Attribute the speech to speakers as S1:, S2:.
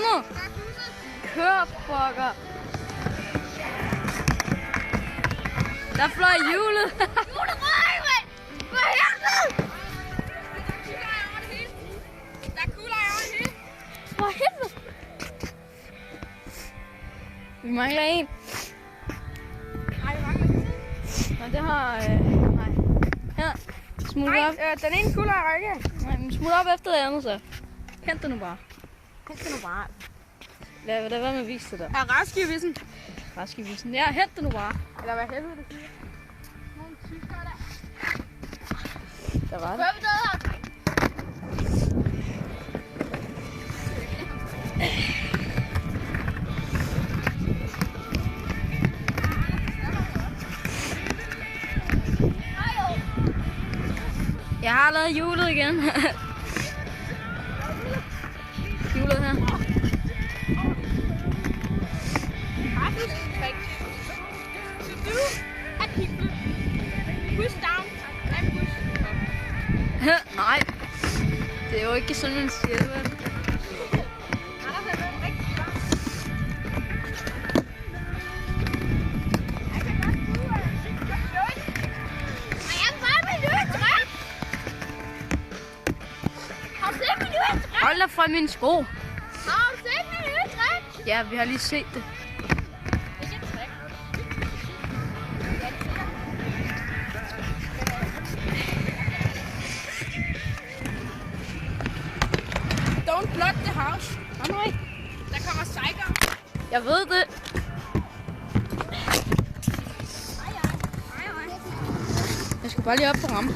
S1: nu. Kør, fucker. Der fløj hjulet.
S2: Hjulet røg, mand! For helvede! Der er kugler over det hele.
S1: For helvede. Vi mangler en.
S2: Nej, vi mangler ikke.
S1: Nej, det har... nej. Her. Smut op.
S2: Den ene kugle er røgget.
S1: Nej, men smut op efter det andet, så. Hent det nu bare.
S2: Hent det nu bare.
S1: Lad være med at vise det der.
S2: Er raskivisen?
S1: Raskevisen. Ja, hent det nu bare.
S2: Eller hvad helvede det siger? Nogle tyskere der.
S1: Der var det.
S2: Prøv vi noget her, dreng.
S1: Jeg har lavet hjulet igen. Hjulet her.
S2: To do at people push down and push up.
S1: Nej. Det er jo ikke sådan, man siger det, vel?
S2: Anders er det rigtig godt. Jeg kan godt bruge det. Jeg er bare med løbetræk. Har du set min løbetræk?
S1: Hold dig fra mine sko.
S2: Har du set min løbetræk?
S1: Ja, vi har lige set det.
S2: Ikke et træk. Don't block the house.
S1: Nej.
S2: Der kommer psyker.
S1: Jeg ved det. Jeg skal bare lige op på rampen.